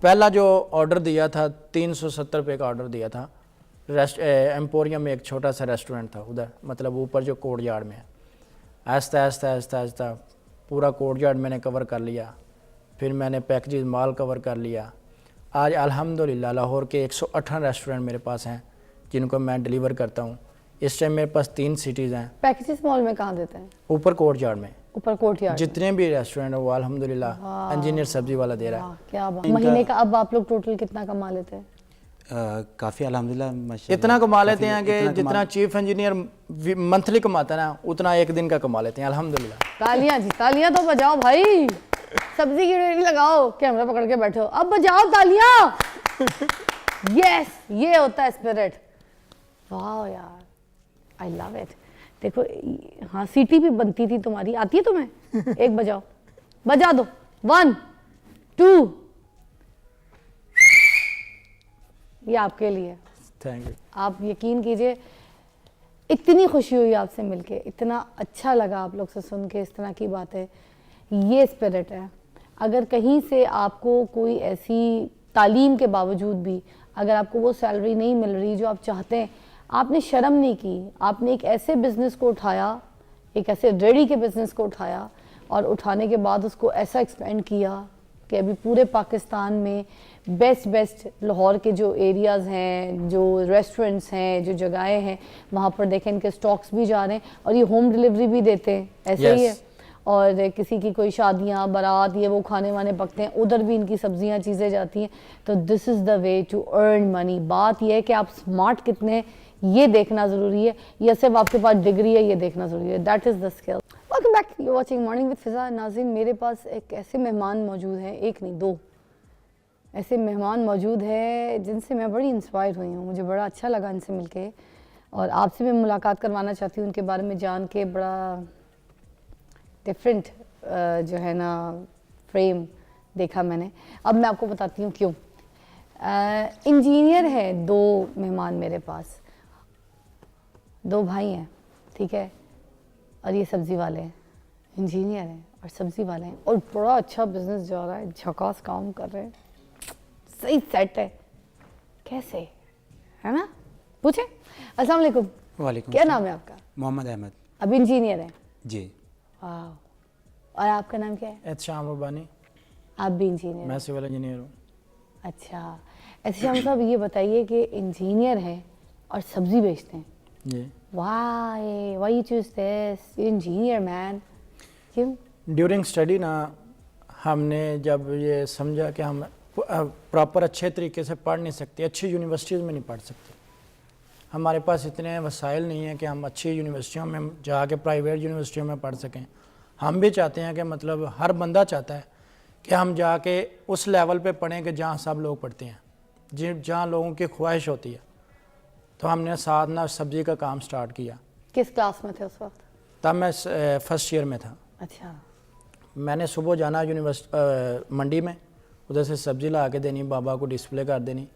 पहला जो ऑर्डर दिया था 370 रुपये का ऑर्डर दिया था। एम्पोरियम में एक छोटा सा रेस्टोरेंट था उधर, मतलब ऊपर जो कोर्ट यार्ड में है। आहिस्ता आहिस्ता आहिस्ता आहिस्ता पूरा कोर्ट यार्ड मैंने कवर कर लिया, फिर मैंने पैकेजेस माल कवर कर लिया। आज अल्हम्दुलिल्लाह लाहौर के 118 रेस्टोरेंट मेरे पास हैं जिनको मैं डिलीवर करता हूँ। इस टाइम मेरे पास 3 सिटीज़ हैं। पैकेजेस मॉल में कहाँ देते हैं? ऊपर कोर्ट यार्ड में, ऊपर कोर्ट यार्ड। जितने भी रेस्टोरेंट है वो अल्हम्दुलिल्लाह इंजीनियर सब्जी वाला दे रहा है। क्या बात। महीने का अब आप लोग टोटल कितना कमा लेते हैं? काफ़ी अल्हम्दुलिल्लाह इतना कमा लेते हैं कि जितना चीफ इंजीनियर मंथली कमाता है ना उतना एक दिन का कमा लेते हैं अल्हम्दुलिल्लाह। तालियां जी, तालियां तो बजाओ भाई। सब्जी की रेडी लगाओ, कैमरा पकड़ के बैठो, अब बजाओ तालियां। यस, ये होता है स्पिरिट। वाह यार, आई लव इट। देखो हाँ, सीटी भी बनती थी तुम्हारी, आती है तुम्हें? एक बजाओ, बजा दो। 1 2। ये आपके लिए। Thank you. आप यकीन कीजिए, इतनी खुशी हुई आपसे मिलके, इतना अच्छा लगा आप लोग से सुन के इस तरह की बातें। ये स्पिरिट है। अगर कहीं से आपको कोई ऐसी तालीम के बावजूद भी अगर आपको वो सैलरी नहीं मिल रही जो आप चाहते हैं, आपने शर्म नहीं की, आपने एक ऐसे बिज़नेस को उठाया, एक ऐसे रेडी के बिज़नेस को उठाया और उठाने के बाद उसको ऐसा एक्सपेंड किया कि अभी पूरे पाकिस्तान में बेस्ट लाहौर के जो एरियाज़ हैं, जो रेस्टोरेंट्स हैं, जो जगहें हैं, वहाँ पर देखें इनके स्टॉक्स भी जा रहे हैं और ये होम डिलीवरी भी देते हैं। ऐसे ही है। और किसी की कोई शादियाँ, बारात, ये वो खाने वाने पकते हैं, उधर भी इनकी सब्जियाँ चीज़ें जाती हैं। तो this is the way to earn money. बात यह है कि आप स्मार्ट कितने हैं ये देखना ज़रूरी है, या सिर्फ आपके पास डिग्री है ये देखना ज़रूरी है। That is the skill. Welcome back, you watching morning with Fiza. नाज़रीन, मेरे पास एक ऐसे मेहमान मौजूद हैं, एक नहीं 2 ऐसे मेहमान मौजूद हैं जिनसे मैं बड़ी इंस्पायर हुई हूँ। मुझे बड़ा अच्छा लगा इनसे मिलके और आपसे मैं मुलाकात करवाना चाहती हूँ। उनके बारे में जान के बड़ा डिफरेंट जो है ना फ्रेम देखा मैंने। अब मैं आपको बताती हूँ क्यों। इंजीनियर है 2 मेहमान मेरे पास, 2 भाई हैं, ठीक है, और ये सब्ज़ी वाले हैं। इंजीनियर हैं और सब्ज़ी वाले हैं और बड़ा अच्छा बिजनेस जा रहा है, झकास काम कर रहे हैं, सही सेट है। कैसे है ना? पूछे। अस्सलाम वालेकुम। वालेकुम। क्या नाम है आपका? मोहम्मद अहमद। अब इंजीनियर हैं जी। वाह। और आपका नाम क्या है? एहतशाम रब्बानी। आप भी इंजीनियर? मैं सिविल इंजीनियर हूँ। अच्छा, एहतशाम साहब ये बताइए कि इंजीनियर हैं और सब्जी बेचते हैं जी। Why you choose this? Engineer man, क्यों? ड्यूरिंग स्टडी ना हमने जब ये समझा कि हम प्रॉपर अच्छे तरीके से पढ़ नहीं सकते, अच्छी यूनिवर्सिटीज़ में नहीं पढ़ सकते, हमारे पास इतने वसाइल नहीं है कि हम अच्छी यूनिवर्सिटियों में जाके प्राइवेट यूनिवर्सिटियों में पढ़ सकें। हम भी चाहते हैं कि मतलब हर बंदा चाहता है कि हम जाके उस लेवल पे पढ़ें कि जहाँ सब लोग पढ़ते हैं, जहाँ लोगों की ख्वाहिश होती है। तो हमने साथ ना सब्ज़ी का काम स्टार्ट किया। किस क्लास में थे उस वक्त? तब मैं फर्स्ट ईयर में था। अच्छा। मैंने सुबह जाना मंडी में, उधर से सब्ज़ी ला के देनी, बाबा को डिस्प्ले कर देनी,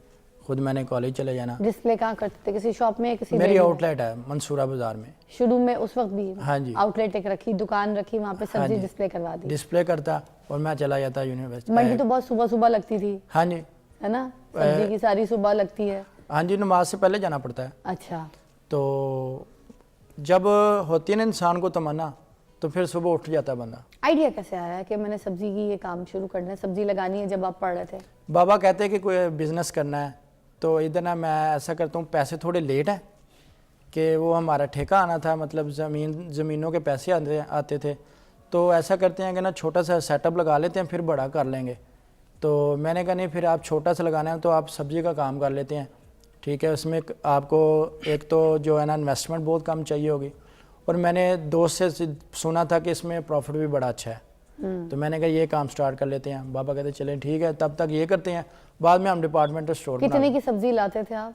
खुद मैंने कॉलेज चले जाना। डिस्प्ले कहाँ करते थे? किसी शॉप में? किसी मेरी आउटलेट है मंसूरा बाज़ार में। शुरू में उस वक्त भी? हाँ जी। आउटलेट एक रखी, दुकान रखी, वहाँ पे सब्जी डिस्प्ले करवा दी? डिस्प्ले करता और मैं चला जाता यूनिवर्सिटी। मंडी तो बहुत सुबह सुबह लगती थी। हाँ जी। है ना? सब्जी की सारी सुबह लगती है। हाँ जी, नमाज से पहले जाना पड़ता है। अच्छा। तो जब होती है ना इंसान को तमन्ना, तो फिर सुबह उठ जाता है बंदा। आइडिया कैसे आया कि मैंने सब्जी की ये काम शुरू करना है, सब्जी लगानी है? जब आप पढ़ रहे थे? बाबा कहते हैं कि कोई बिज़नेस करना है, तो इधर ना मैं ऐसा करता हूँ, पैसे थोड़े लेट हैं कि वो हमारा ठेका आना था, मतलब ज़मीनों के पैसे आते थे। तो ऐसा करते हैं कि ना छोटा सा सेटअप लगा लेते हैं, फिर बड़ा कर लेंगे। तो मैंने कहा नहीं, फिर आप छोटा सा लगाना है तो आप सब्ज़ी का काम कर लेते हैं, ठीक है। उसमें आपको एक तो जो है ना इन्वेस्टमेंट बहुत कम चाहिए होगी, और मैंने दोस्त से सुना था कि इसमें प्रॉफिट भी बड़ा अच्छा है। तो मैंने कहा ये काम स्टार्ट कर लेते हैं। बाबा कहते चलें ठीक है, तब तक ये करते हैं, बाद में हम डिपार्टमेंटल स्टोर। कितने की सब्जी लाते थे आप?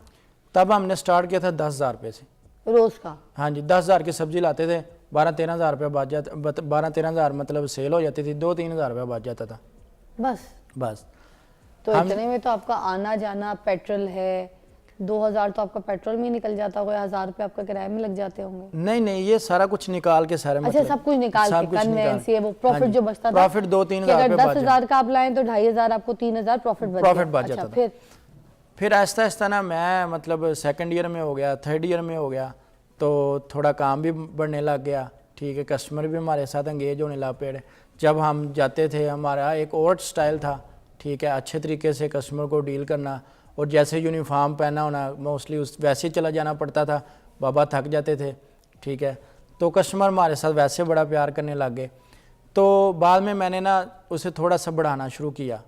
तब हमने स्टार्ट किया था 10,000 रुपये से रोज़ का? हाँ जी, 10,000 की सब्जी लाते थे, 12-13 हज़ार रुपये बच जाता, 12-13 हज़ार मतलब सेल हो जाती थी, 2-3 हज़ार रुपये बच जाता था बस। बस। तो इतने में तो आपका आना जाना, पेट्रोल है, 2000 तो आपका पेट्रोल में ही निकल जाता होगा, 1000 रुपये आपका किराए में लग जाते होंगे। नहीं नहीं, ये सारा कुछ निकाल के सारे अच्छा, सब कुछ निकाल के कन्वेंस ये वो प्रॉफिट जो बचता था, प्रॉफिट 2-3 हज़ार अगर रुपये 10,000 का आप लाएं तो 2,500 आपको 3,000 प्रॉफिट बच जाता था। फिर आहिस्ता आहिस्ता ना मैं मतलब सेकंड ईयर में हो गया, थर्ड ईयर में हो गया, तो थोड़ा काम भी बढ़ने लग गया, ठीक है, कस्टमर भी हमारे साथ एंगेज होने लग पे। जब हम जाते थे हमारा एक और स्टाइल था, ठीक है, अच्छे तरीके से कस्टमर को डील करना, और जैसे यूनिफॉर्म पहना होना मोस्टली उस वैसे ही चला जाना पड़ता था, बाबा थक जाते थे, ठीक है, तो कस्टमर हमारे साथ वैसे बड़ा प्यार करने लग गए। तो बाद में मैंने ना उसे थोड़ा सा बढ़ाना शुरू किया,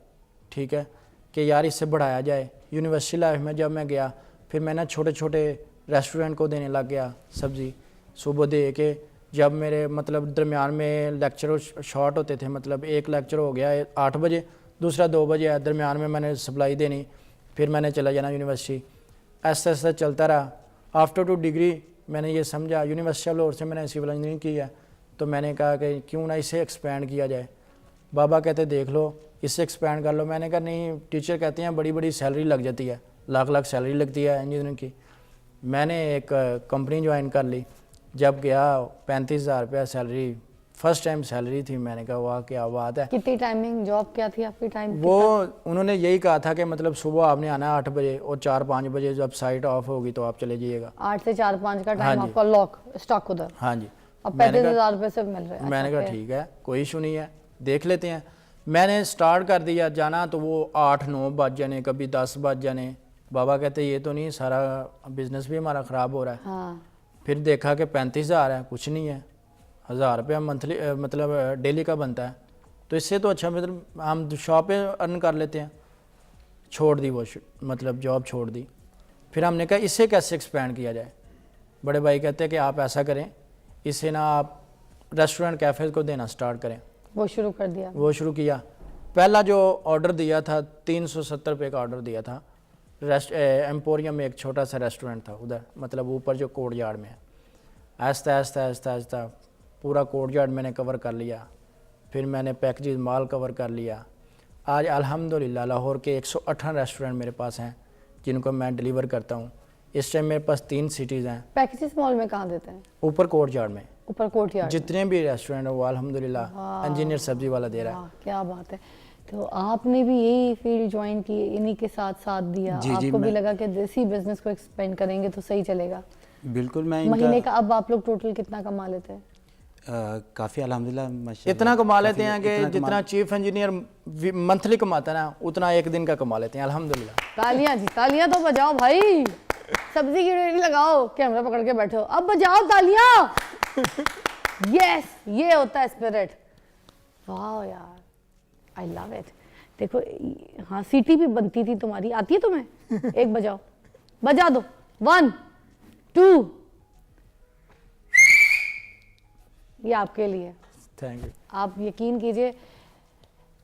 ठीक है, कि यार इससे बढ़ाया जाए। यूनिवर्सिटी लाइफ में जब मैं गया, फिर मैं ना छोटे छोटे रेस्टोरेंट को देने लग गया सब्ज़ी, सुबह दे के, जब मेरे मतलब दरमियान में लेक्चर शॉर्ट होते थे, मतलब एक लेक्चर हो गया 8 बजे, दूसरा 2 बजे है, दरमियान में मैंने सप्लाई देनी, फिर मैंने चला जाना यूनिवर्सिटी। ऐसा ऐसा चलता रहा। आफ्टर 2 डिग्री मैंने ये समझा, यूनिवर्सिटी ऑफ लाहौर से मैंने सिविल इंजीनियरिंग की है, तो मैंने कहा कि क्यों ना इसे एक्सपेंड किया जाए। बाबा कहते देख लो इससे एक्सपेंड कर लो। मैंने कहा नहीं, टीचर कहते हैं बड़ी बड़ी सैलरी लग जाती है, लाख लाख सैलरी लगती है इंजीनियरिंग की। मैंने एक कंपनी ज्वाइन कर ली, जब गया 35,000 रुपया सैलरी, फर्स्ट टाइम सैलरी थी। मैंने कहा वाह क्या बात है। कितनी टाइमिंग जॉब क्या थी आपकी टाइम? वो उन्होंने यही कहा था कि मतलब सुबह आपने आना है 8 बजे और 4-5 बजे जब साइट ऑफ होगी तो आप चले जाइएगा। 8 से 4-5 का टाइम हाँ आपका लॉक स्टॉक उधर। हाँ जी। अब 35,000 रुपये से मिल रहे हैं। मैंने कहा ठीक है, कोई इशू नहीं है, देख लेते हैं। मैंने स्टार्ट कर दिया जाना, तो वो 8-9 बज जाने, कभी 10 बज जाने। बाबा कहते ये तो नहीं, सारा बिजनेस भी हमारा ख़राब हो रहा है। हाँ। फिर देखा कि 35,000 है, कुछ नहीं है, 1,000 रुपया मंथली मतलब डेली का बनता है, तो इससे तो अच्छा मतलब हम शॉप पे अर्न कर लेते हैं। छोड़ दी वो मतलब जॉब छोड़ दी। फिर हमने कहा इससे कैसे एक्सपेंड किया जाए। बड़े भाई कहते हैं कि आप ऐसा करें, इससे ना आप रेस्टोरेंट कैफ़े को देना स्टार्ट करें। वो शुरू कर दिया। वो शुरू किया। पहला जो ऑर्डर दिया था 370 रुपये का ऑर्डर दिया था। एम्पोरियम में एक छोटा सा रेस्टोरेंट था उधर, मतलब ऊपर जो कोर्ट यार्ड में है। आहिस्ता आहिस्ता आहिस्ता आहिस्ता पूरा कोर्ट यार्ड मैंने कवर कर लिया। फिर मैंने पैकेजेस माल कवर कर लिया। आज अल्हम्दुलिल्लाह लाहौर के 118 रेस्टोरेंट मेरे पास हैं जिनको मैं डिलीवर करता हूँ। इस टाइम मेरे पास 3 सिटीज़ हैं। पैकेजेस मॉल में कहाँ देते हैं? ऊपर कोर्ट यार्ड में, ऊपर कोर्ट यार्ड। जितने भी रेस्टोरेंट है वो अल्हम्दुलिल्लाह इंजीनियर सब्जी वाला दे रहा है। क्या बात है। तो आपने भी यही फील्ड ज्वाइन की, इन्हीं के साथ साथ दिया? जी, आपको भी लगा कि देसी बिजनेस को एक्सपेंड करेंगे तो सही चलेगा? बिल्कुल। मैं महीने का अब आप लोग टोटल कितना कमा लेते हैं? काफ़ी अल्हम्दुलिल्लाह माशाल्लाह इतना कमा लेते हैं कि जितना चीफ इंजीनियर मंथली कमाता है ना, उतना एक दिन का कमा लेते हैं अल्हम्दुलिल्लाह। तालियां जी, तालियां तो बजाओ भाई। सब्जी की रेडी लगाओ, कैमरा पकड़ के बैठो, अब बजाओ तालियां। यस, ये होता है स्पिरिट। वाह यार, आई लव इट। देखो हाँ, सीटी भी बनती थी तुम्हारी, आती है तुम्हें? एक बजाओ, बजा दो। 1 2। ये आपके लिए। Thank you. आप यकीन कीजिए,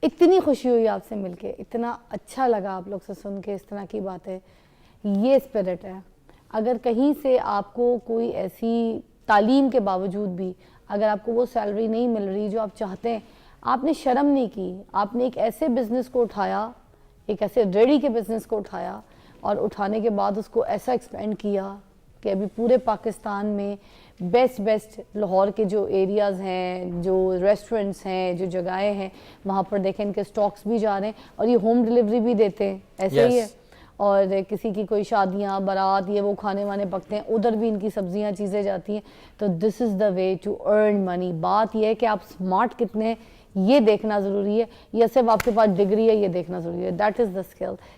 इतनी खुशी हुई आपसे मिलके, इतना अच्छा लगा आप लोग से सुन के इस तरह की बातें। ये स्पिरिट है। अगर कहीं से आपको कोई ऐसी तालीम के बावजूद भी अगर आपको वो सैलरी नहीं मिल रही जो आप चाहते हैं, आपने शर्म नहीं की, आपने एक ऐसे बिज़नेस को उठाया, एक ऐसे रेडी के बिज़नेस को उठाया, और उठाने के बाद उसको ऐसा एक्सपेंड किया कि अभी पूरे पाकिस्तान में बेस्ट लाहौर के जो एरियाज़ हैं, जो रेस्टोरेंट्स हैं, जो जगहें हैं, वहाँ पर देखें इनके स्टॉक्स भी जा रहे हैं, और ये होम डिलीवरी भी देते हैं, ऐसे ही है। और किसी की कोई शादियाँ बारात ये वो खाने वाने पकते हैं, उधर भी इनकी सब्जियाँ चीज़ें जाती हैं। तो this is the way to earn money. बात यह है कि आप स्मार्ट कितने हैं ये देखना ज़रूरी है, या सिर्फ आपके पास डिग्री है ये देखना ज़रूरी है। That is the skill.